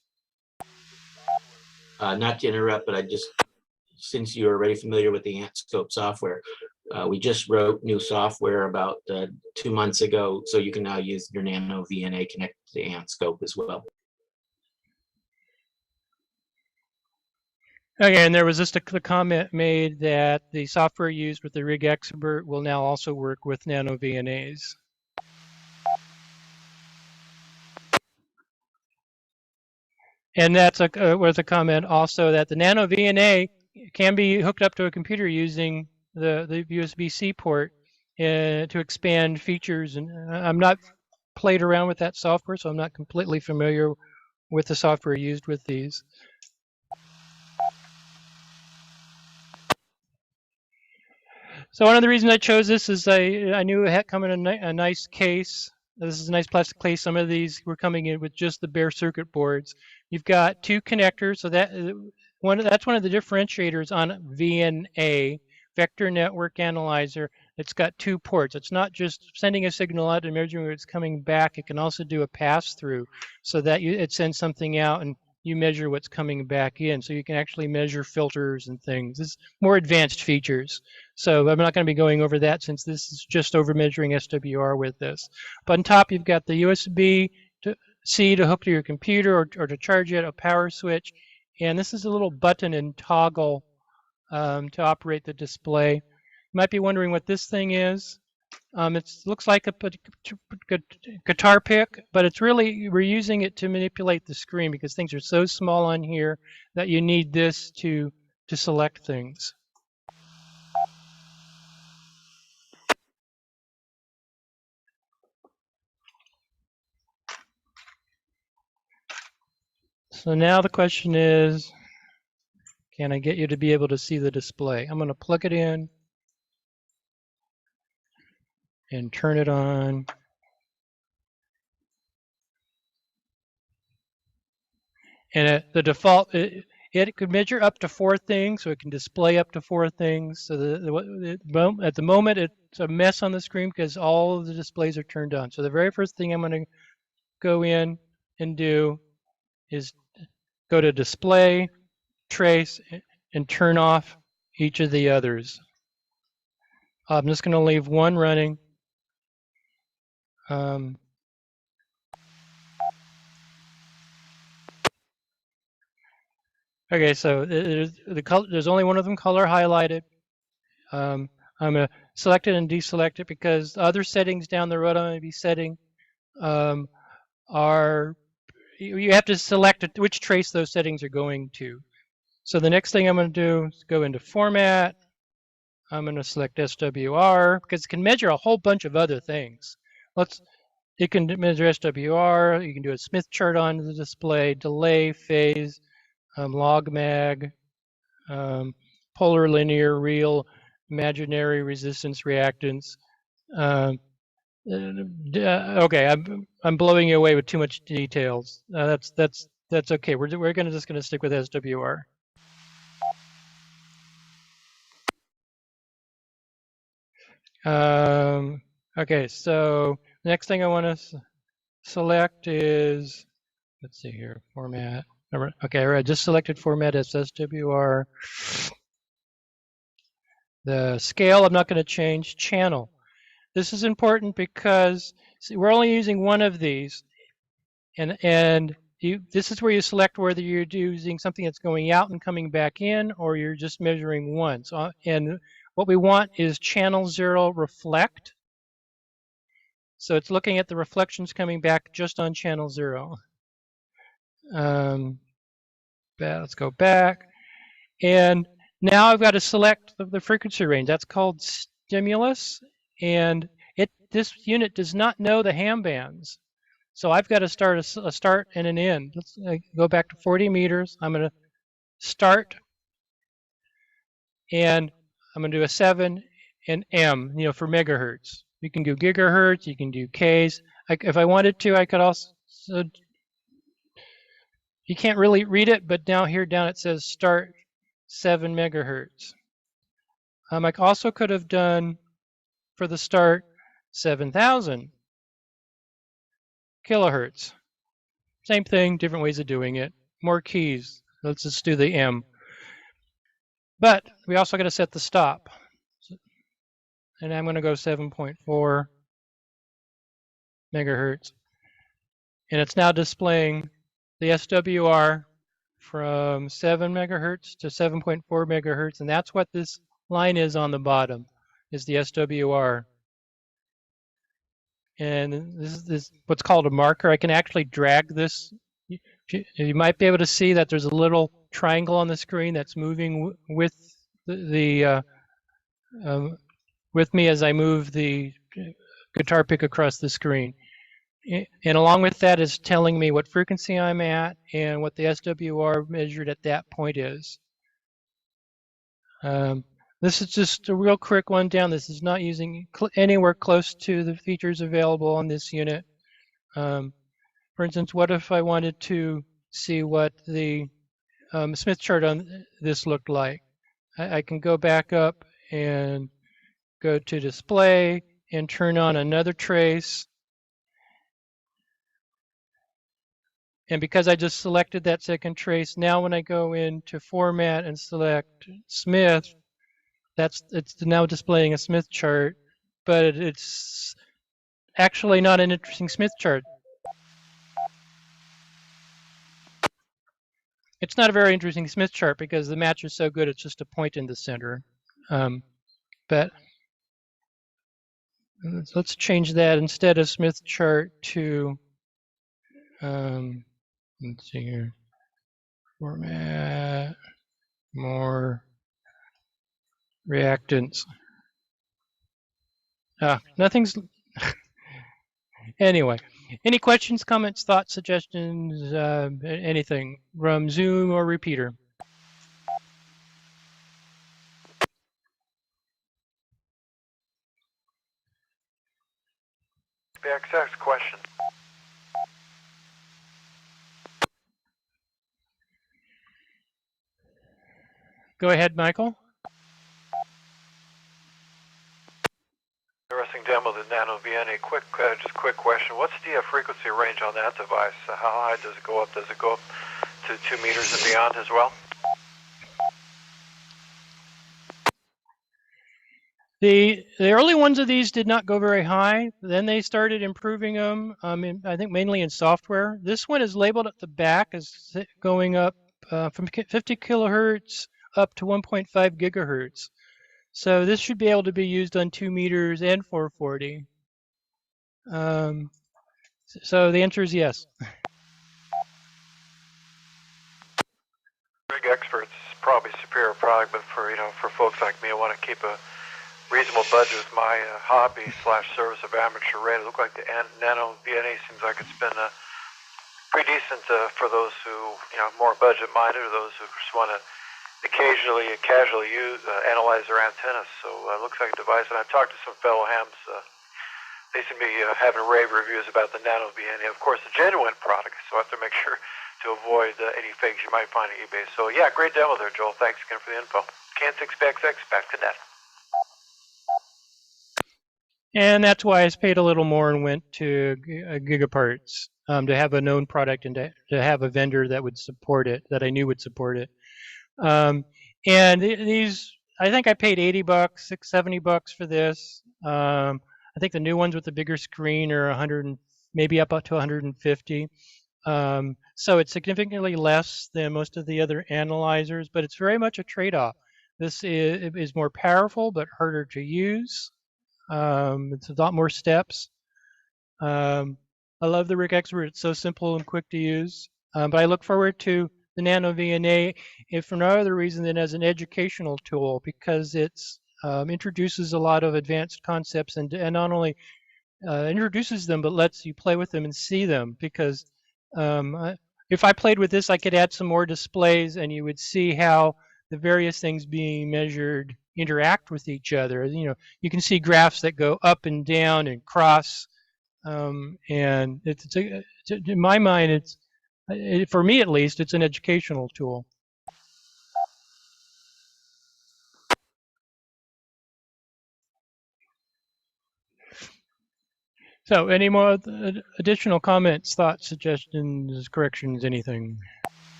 Not to interrupt, but since you're already familiar with the AntScope software, we just wrote new software about 2 months ago, so you can now use your NanoVNA connected to AntScope as well. Okay, and there was just a comment made that the software used with the RigExpert will now also work with NanoVNAs. And that's was a comment also that the NanoVNA can be hooked up to a computer using the USB-C port to expand features. And I'm not played around with that software, so I'm not completely familiar with the software used with these. So one of the reasons I chose this is I knew it had come in a nice case. This is a nice plastic case. Some of these were coming in with just the bare circuit boards. You've got 2 connectors, so that's one of the differentiators on VNA, Vector Network Analyzer. It's got 2 ports. It's not just sending a signal out and measuring where it's coming back. It can also do a pass-through so that it sends something out and you measure what's coming back in. So you can actually measure filters and things. This is more advanced features. So I'm not going to be going over that since this is just over measuring SWR with this. But on top, you've got the USB-C to hook to your computer or to charge it, a power switch. And this is a little button and toggle to operate the display. You might be wondering what this thing is. It looks like a guitar pick, but it's really, we're using it to manipulate the screen because things are so small on here that you need this to select things. So now the question is, can I get you to be able to see the display? I'm going to plug it in and turn it on. And the default, it could measure up to 4 things, so it can display up to 4 things. So at the moment, it's a mess on the screen because all of the displays are turned on. So the very first thing I'm going to go in and do is go to Display, Trace, and turn off each of the others. I'm just going to leave one running. Okay, so there's only one of them color highlighted. I'm going to select it and deselect it because the other settings down the road I'm going to be setting are, you have to select which trace those settings are going to. So the next thing I'm going to do is go into Format. I'm going to select SWR because it can measure a whole bunch of other things. It can measure SWR. You can do a Smith chart on the display, delay, phase, log mag, polar, linear, real, imaginary, resistance, reactance. Okay, I'm blowing you away with too much details. That's okay. We're just gonna stick with SWR. Okay, so next thing I want to select is, let's see here, format. Okay, I just selected format as SWR. The scale, I'm not going to change. Channel. This is important because we're only using one of these, and this is where you select whether you're using something that's going out and coming back in, or you're just measuring once. And what we want is channel 0 reflect. So it's looking at the reflections coming back just on channel 0. Let's go back. And now I've got to select the frequency range. That's called stimulus. And this unit does not know the ham bands. So I've got to start a start and an end. Let's go back to 40 meters. I'm going to start, and I'm going to do a 7 and M, for megahertz. You can do gigahertz, you can do Ks. If I wanted to, I could also, you can't really read it, but down it says start 7 megahertz. I also could have done, for the start, 7,000 kilohertz. Same thing, different ways of doing it. More keys. Let's just do the M. But we also got to set the stop. And I'm going to go 7.4 megahertz. And it's now displaying the SWR from 7 megahertz to 7.4 megahertz. And that's what this line is on the bottom, is the SWR. And this is what's called a marker. I can actually drag this. You might be able to see that there's a little triangle on the screen that's moving with with me as I move the guitar pick across the screen. And along with that is telling me what frequency I'm at and what the SWR measured at that point is. This is just a real quick one down. This is not using anywhere close to the features available on this unit. For instance, what if I wanted to see what the Smith chart on this looked like? I can go back up and go to display and turn on another trace. And because I just selected that second trace, now when I go into format and select Smith, it's now displaying a Smith chart, but it's actually not an interesting Smith chart. It's not a very interesting Smith chart because the match is so good, it's just a point in the center. But let's change that instead of Smith chart to, let's see here, format, more reactants. Nothing's, anyway. Any questions, comments, thoughts, suggestions, anything from Zoom or repeater? Exact question. Go ahead, Michael. Interesting demo of the NanoVNA. Just quick question. What's the frequency range on that device? How high does it go up? Does it go up to 2 meters and beyond as well? The early ones of these did not go very high. Then they started improving them, I think mainly in software. This one is labeled at the back as going up from 50 kilohertz up to 1.5 gigahertz. So this should be able to be used on 2 meters and 440. So the answer is yes. RigExpert's probably a superior product, but for folks like me, I want to keep a reasonable budget with my hobby/service of amateur rate. It looks like the NanoVNA seems like it's been pretty decent for those who more budget-minded, or those who just want to occasionally, casually analyze their antennas. So it looks like a device. And I've talked to some fellow hams. They seem to be having rave reviews about the NanoVNA. Of course, a genuine product, so I have to make sure to avoid any fakes you might find on eBay. So yeah, great demo there, Joel. Thanks again for the info. Can6BXX, back to net. And that's why I paid a little more and went to Gigaparts to have a known product and to have a vendor that would support it, that I knew would support it. And these, I think I paid $80, $70 for this. I think the new ones with the bigger screen are 100, maybe up to 150. So it's significantly less than most of the other analyzers, but it's very much a trade-off. This is more powerful, but harder to use. It's a lot more steps. I love the RigExpert. It's so simple and quick to use. But I look forward to the NanoVNA, if for no other reason than as an educational tool, because it's introduces a lot of advanced concepts and not only introduces them, but lets you play with them and see them. Because if I played with this, I could add some more displays, and you would see how the various things being measured interact with each other. You know, you can see graphs that go up and down and cross, and in my mind, for me at least, it's an educational tool. So any more additional comments, thoughts, suggestions, corrections, anything?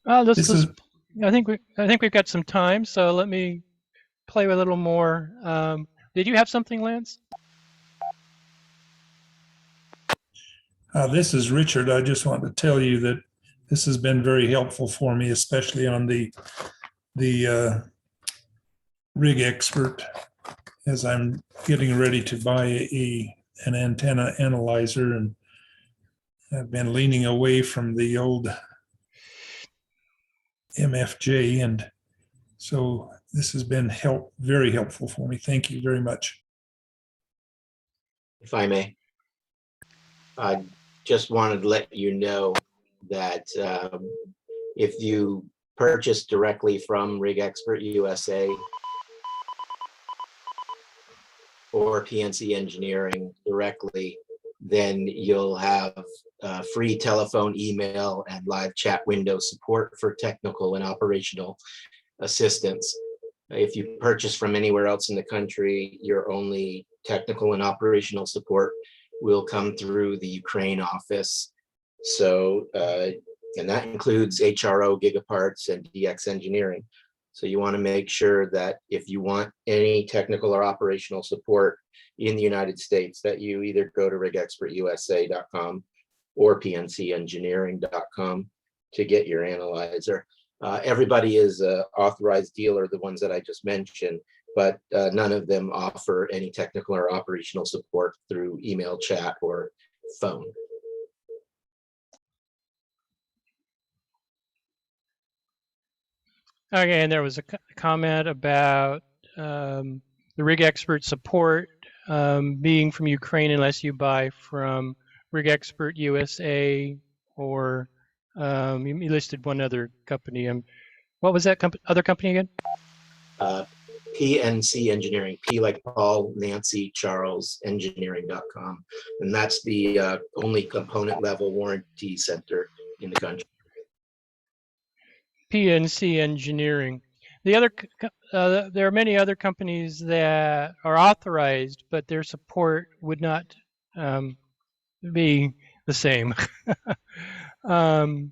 I think we've got some time, so let me play a little more. Did you have something, Lance? This is Richard. I just want to tell you that this has been very helpful for me, especially on the RigExpert, as I'm getting ready to buy an antenna analyzer, and I've been leaning away from the old MFJ, and so this has been very helpful for me. Thank you very much. If I may, I just wanted to let you know that if you purchase directly from RigExpert USA or PNC Engineering directly, then you'll have free telephone, email, and live chat window support for technical and operational assistance. If you purchase from anywhere else in the country, your only technical and operational support will come through the Ukraine office. So, and that includes HRO, Gigaparts, and DX Engineering. So you want to make sure that if you want any technical or operational support in the United States, that you either go to rigexpertusa.com or pncengineering.com to get your analyzer. Everybody is an authorized dealer, the ones that I just mentioned, but none of them offer any technical or operational support through email, chat, or phone. Okay, and there was a comment about the RigExpert support being from Ukraine unless you buy from RigExpert USA, or you listed one other company. What was that other company again? PNC Engineering, P like Paul, Nancy, Charles, engineering.com. And that's the only component level warranty center in the country. PNC Engineering. The other, there are many other companies that are authorized, but their support would not be the same. And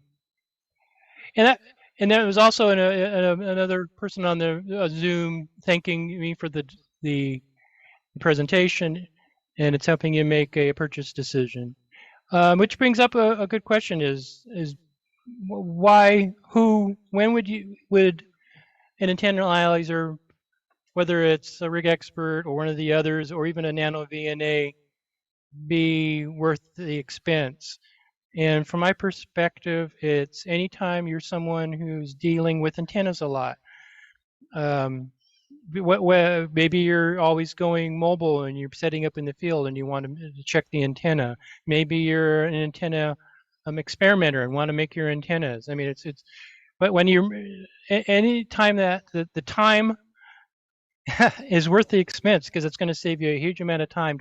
there was also another person on the Zoom thanking me for the presentation, and it's helping you make a purchase decision. Which brings up a good question: is why, who, when would an antenna analyzer, whether it's a RigExpert or one of the others, or even a NanoVNA, be worth the expense? And from my perspective, it's anytime you're someone who's dealing with antennas a lot. Maybe you're always going mobile and you're setting up in the field and you want to check the antenna. Maybe you're an antenna experimenter and want to make your antennas. I mean, but when you're, any time that the time is worth the expense, because it's going to save you a huge amount of time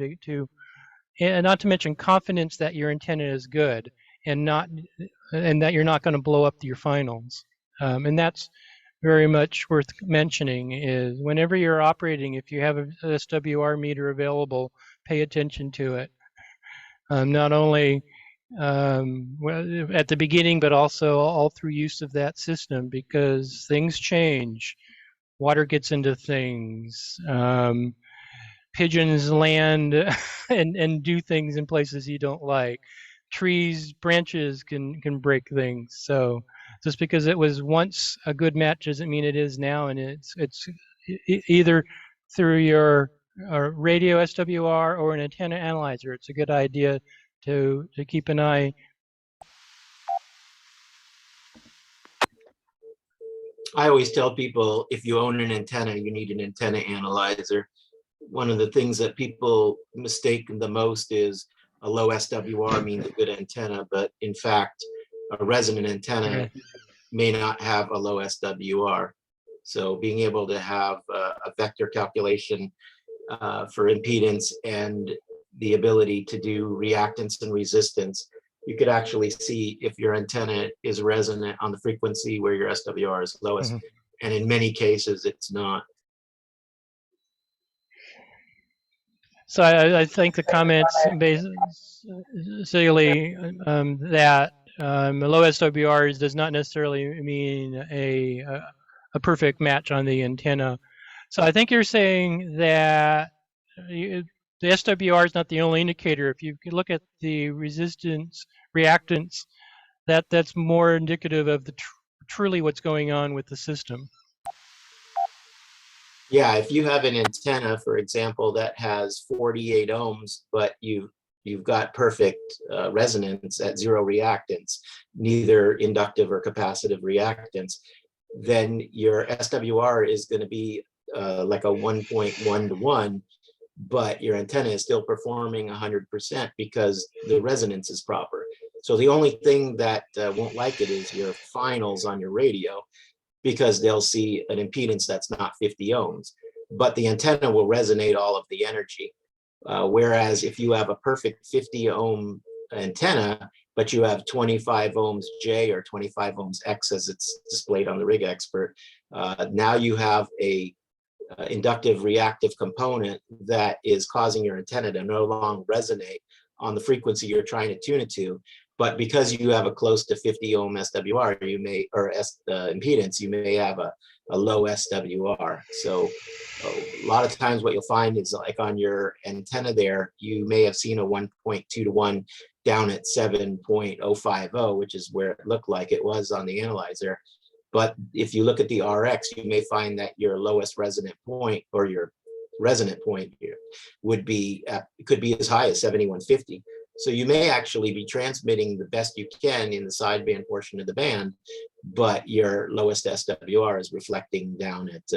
and not to mention confidence that your antenna is good and that you're not going to blow up your finals. And that's very much worth mentioning, is whenever you're operating, if you have a SWR meter available, pay attention to it. Not only at the beginning, but also all through use of that system, because things change. Water gets into things. Pigeons land and do things in places you don't like. Trees, branches can break things. So just because it was once a good match doesn't mean it is now, and it's either through your radio SWR or an antenna analyzer. It's a good idea to keep an eye. I always tell people, if you own an antenna, you need an antenna analyzer. One of the things that people mistake the most is a low SWR means a good antenna, but in fact, a resonant antenna may not have a low SWR. So being able to have a vector calculation for impedance and the ability to do reactance and resistance, you could actually see if your antenna is resonant on the frequency where your SWR is lowest. And in many cases, it's not. So I think the comments basically that a low SWR does not necessarily mean a perfect match on the antenna. So I think you're saying that the SWR is not the only indicator. If you look at the resistance, reactance, that's more indicative of the truly what's going on with the system. Yeah, if you have an antenna, for example, that has 48 ohms, but you've got perfect resonance at zero reactance, neither inductive or capacitive reactance, then your SWR is going to be like a 1.1 to 1, but your antenna is still performing 100% because the resonance is proper. So the only thing that won't like it is your finals on your radio, because they'll see an impedance that's not 50 ohms, but the antenna will resonate all of the energy. Whereas if you have a perfect 50 ohm antenna, but you have 25 ohms J or 25 ohms X as it's displayed on the RigExpert, now you have a inductive reactive component that is causing your antenna to no longer resonate on the frequency you're trying to tune it to. But because you have a close to 50 ohm SWR, you may, or impedance, you may have a low SWR. So a lot of times what you'll find is, like on your antenna there, you may have seen a 1.2 to 1 down at 7.050, which is where it looked like it was on the analyzer. But if you look at the RX, you may find that your lowest resonant point, or your resonant point here, would be could be as high as 7150. So you may actually be transmitting the best you can in the sideband portion of the band, but your lowest SWR is reflecting down at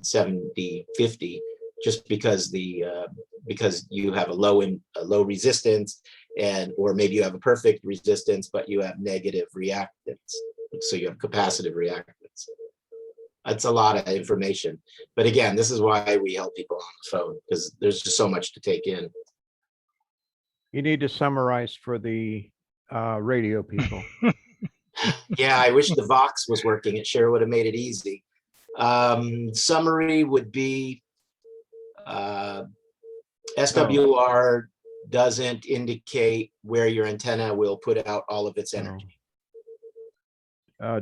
7050, just because because you have a low resistance, or maybe you have a perfect resistance, but you have negative reactance. So you have capacitive reactance. That's a lot of information. But again, this is why we help people on the phone, because there's just so much to take in. You need to summarize for the radio people. Yeah, I wish the Vox was working. It sure would have made it easy. Summary would be SWR doesn't indicate where your antenna will put out all of its energy.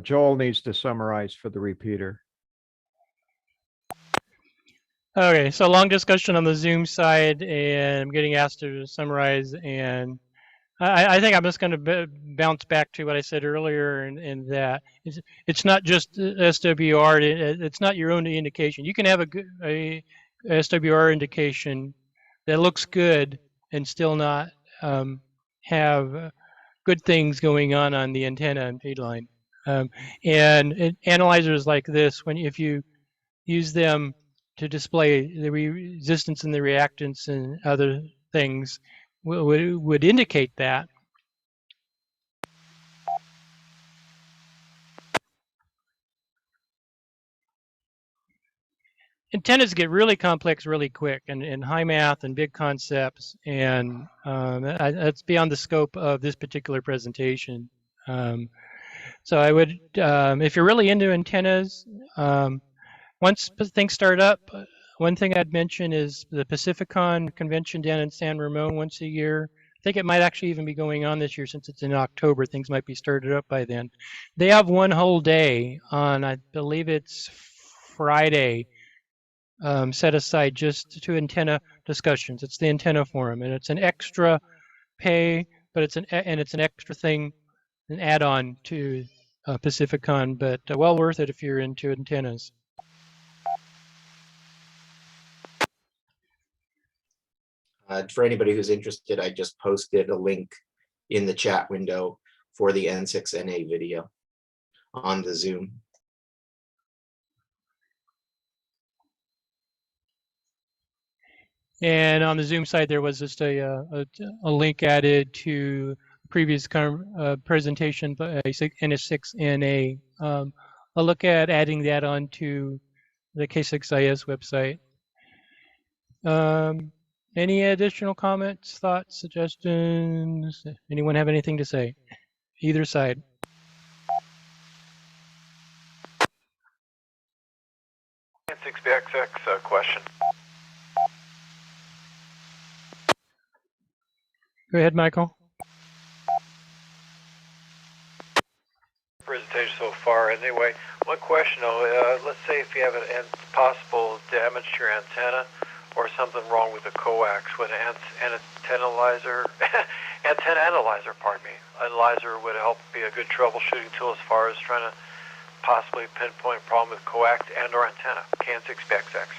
Joel needs to summarize for the repeater. Okay, so long discussion on the Zoom side, and I'm getting asked to summarize, and I think I'm just going to bounce back to what I said earlier, in that it's not just SWR, it's not your own indication. You can have a SWR indication that looks good and still not have good things going on the antenna and feed line. And analyzers like this, if you use them to display the resistance and the reactance and other things, would indicate that. Antennas get really complex really quick, and high math and big concepts, and that's beyond the scope of this particular presentation. So I would, if you're really into antennas, once things start up, one thing I'd mention is the Pacificon convention down in San Ramon once a year. think it might actually even be going on this year since it's in October. Things might be started up by then. They have one whole day on, I believe it's Friday, set aside just to antenna discussions. It's the antenna forum, and it's an extra pay, but it's an extra thing, an add-on to Pacificon, but well worth it if you're into antennas. For anybody who's interested, I just posted a link in the chat window for the N6NA video on the Zoom. And on the Zoom side, there was just a link added to previous presentation by N6NA. I'll look at adding that onto the K6IS website. Any additional comments, thoughts, suggestions? Anyone have anything to say? Either side. N6BXX question. Go ahead, Michael. Presentation so far. Anyway, one question though. Let's say if you have a possible damage to your antenna or something wrong with the coax, would an antenna analyzer, analyzer would help be a good troubleshooting tool as far as trying to possibly pinpoint a problem with coax and or antenna. KN6BXX.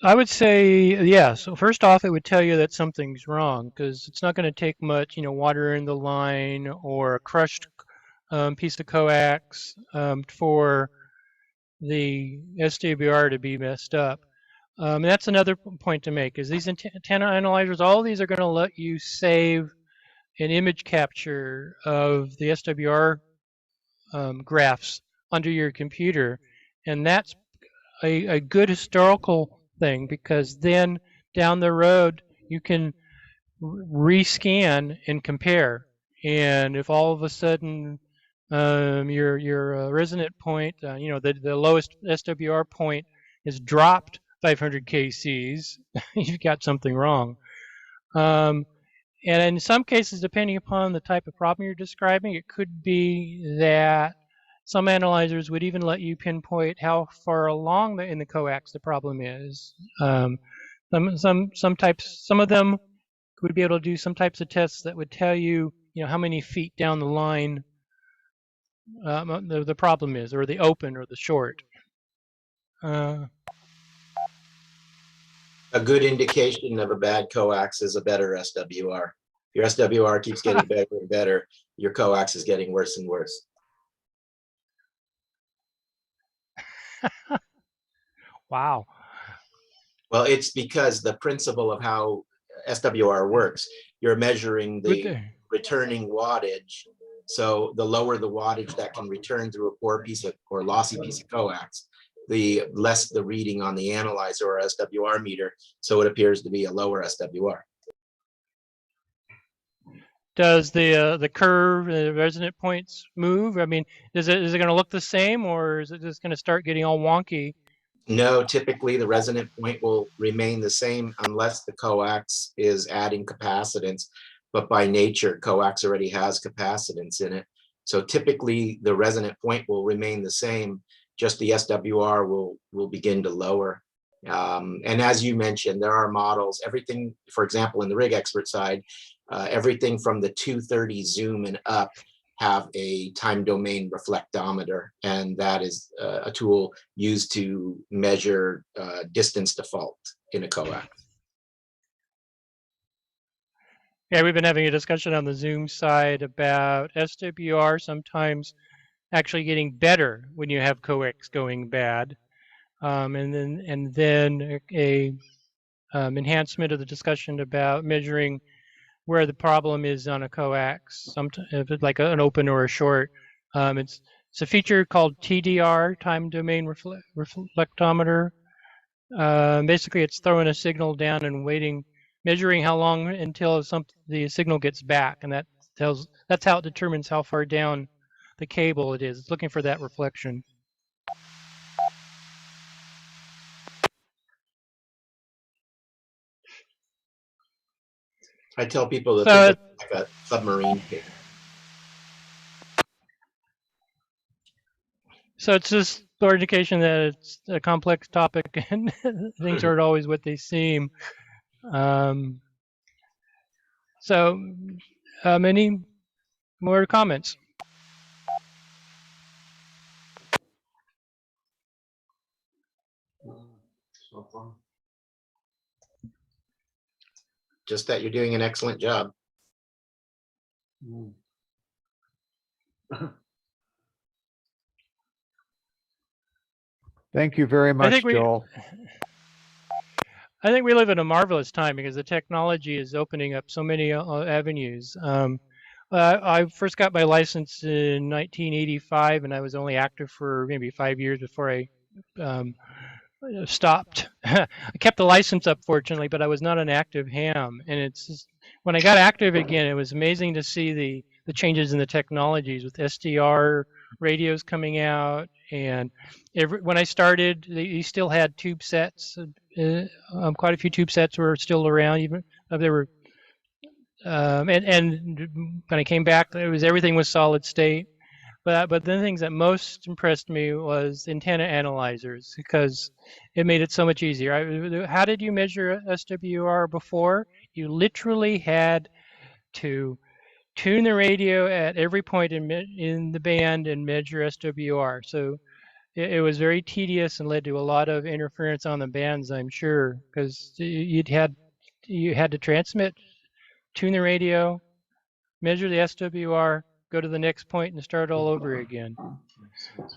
I would say, yeah. So first off, it would tell you that something's wrong because it's not going to take much, water in the line or a crushed piece of coax for the SWR to be messed up. And that's another point to make is these antenna analyzers, all these are going to let you save an image capture of the SWR graphs under your computer. And that's a good historical thing because then down the road you can rescan and compare. And if all of a sudden your resonant point, the lowest SWR point is dropped 500 kcs, you've got something wrong. And in some cases, depending upon the type of problem you're describing, it could be that some analyzers would even let you pinpoint how far along in the coax the problem is. Some of them would be able to do some types of tests that would tell you, how many feet down the line the problem is, or the open or the short. A good indication of a bad coax is a better SWR. Your SWR keeps getting better and better. Your coax is getting worse and worse. Wow. Well, it's because the principle of how SWR works, you're measuring the returning wattage. So the lower the wattage that can return through a poor piece of or lossy piece of coax, the less the reading on the analyzer or SWR meter. So it appears to be a lower SWR. Does the curve, the resonant points move? I mean, is it going to look the same, or is it just going to start getting all wonky? No, typically the resonant point will remain the same unless the coax is adding capacitance. But by nature, coax already has capacitance in it. So typically the resonant point will remain the same, just the SWR will begin to lower. And as you mentioned, there are models, everything, for example, in the RigExpert side, everything from the 230 zoom and up have a time domain reflectometer, and that is a tool used to measure distance default in a coax. Yeah, we've been having a discussion on the Zoom side about SWR sometimes actually getting better when you have coax going bad, and then a enhancement of the discussion about measuring where the problem is on a coax, if it's like an open or a short. It's a feature called TDR, time domain reflectometer. Basically, it's throwing a signal down and waiting, measuring how long until the signal gets back, and that's how it determines how far down the cable it is. It's looking for that reflection. I tell people to So think of it like a submarine pig. So it's just for indication that it's a complex topic and things aren't always what they seem. Um, so, any more comments? Just that you're doing an excellent job. Thank you very I much, think we, Joel. I think we live in a marvelous time because the technology is opening up so many avenues. I first got my license in 1985, and I was only active for maybe 5 years before I um, stopped. I kept the license up, fortunately, but I was not an active ham. And it's just, when I got active again, it was amazing to see the changes in the technologies with SDR radios coming out. And when I started, you still had tube sets. Quite a few tube sets were still around. Even there were, and when I came back, everything was solid state. But the things that most impressed me was antenna analyzers because it made it so much easier. How did you measure SWR before? You literally had to tune the radio at every point in the band and measure SWR. So it was very tedious and led to a lot of interference on the bands, I'm sure, because you had to transmit, tune the radio, measure the SWR, go to the next point and start all over again.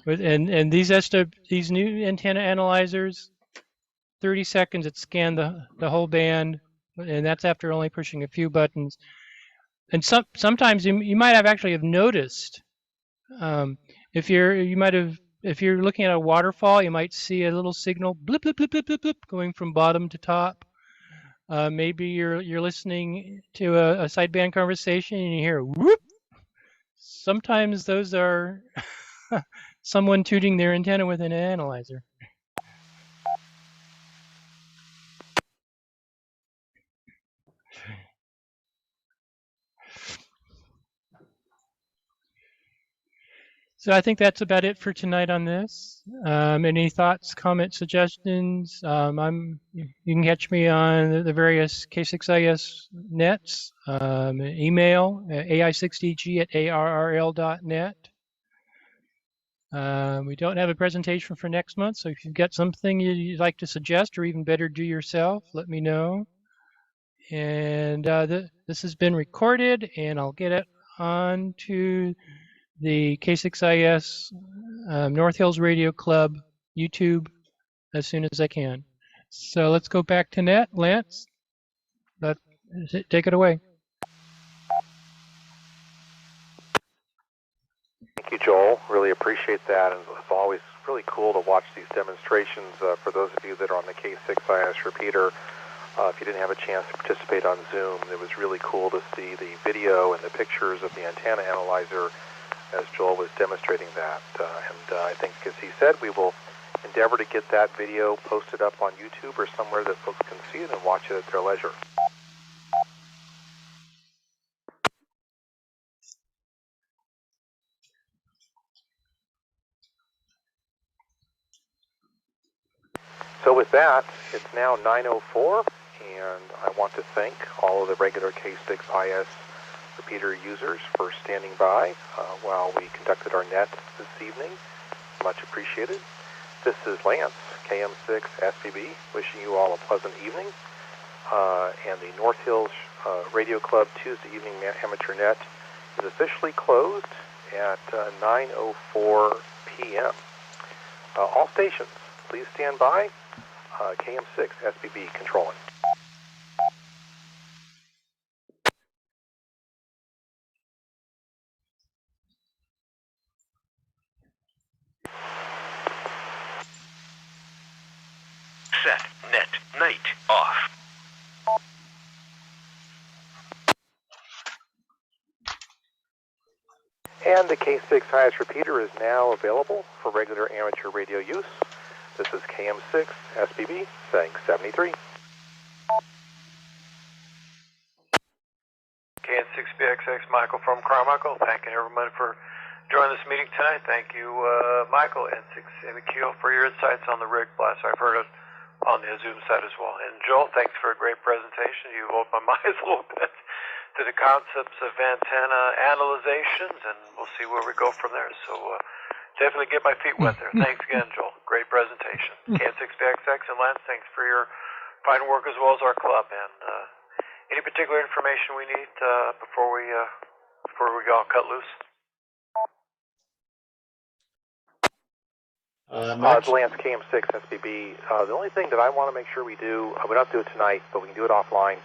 And these new antenna analyzers, 30 seconds it scanned the whole band, and that's after only pushing a few buttons. And sometimes you might have actually have noticed if you're looking at a waterfall, you might see a little signal blip blip blip blip blip, blip going from bottom to top. Maybe you're listening to a sideband conversation and you hear whoop. Sometimes those are someone tuning their antenna with an analyzer. So I think that's about it for tonight on this. Any thoughts, comments, suggestions? You can catch me on the various K6IS nets, email ai6dg@arrl.net. We don't have a presentation for next month, so if you've got something you'd like to suggest or even better do yourself, let me know. And this has been recorded, and I'll get it onto the K6IS North Hills Radio Club YouTube as soon as I can. So let's go back to net. Lance, take it away. Thank you, Joel. Really appreciate that. And it's always really cool to watch these demonstrations. For those of you that are on the K6IS repeater, if you didn't have a chance to participate on Zoom, it was really cool to see the video and the pictures of the antenna analyzer as Joel was demonstrating that. And I think, as he said, we will endeavor to get that video posted up on YouTube or somewhere that folks can see it and watch it at their leisure. So with that, it's now 9:04, and I want to thank all of the regular K6IS repeater users for standing by while we conducted our net this evening. Much appreciated. This is Lance, KM6 SPB, wishing you all a pleasant evening. And the North Hills Radio Club Tuesday evening amateur net is officially closed at 9:04 p.m. All stations, please stand by. KM6 SPB controlling. Set, net, night, off. And the K6IS repeater is now available for regular amateur radio use. This is KM6 SPB saying 73. KN6BXX, Michael from Carmichael. Thanking everyone for joining this meeting tonight. Thank you, Michael, and N6MQ for your insights on the rig blast. I've heard it on the Zoom side as well. And Joel, thanks for a great presentation. You've opened my eyes a little bit to the concepts of antenna analyzations, and we'll see where we go from there. So definitely get my feet wet there. Thanks again, Joel. Great presentation. KN6BXX and Lance, thanks for your fine work as well as our club. And any particular information we need before we all cut loose? It's Lance, KM6 SBB. The only thing that I want to make sure we do, we don't have to do it tonight, but we can do it offline.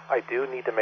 I do need to make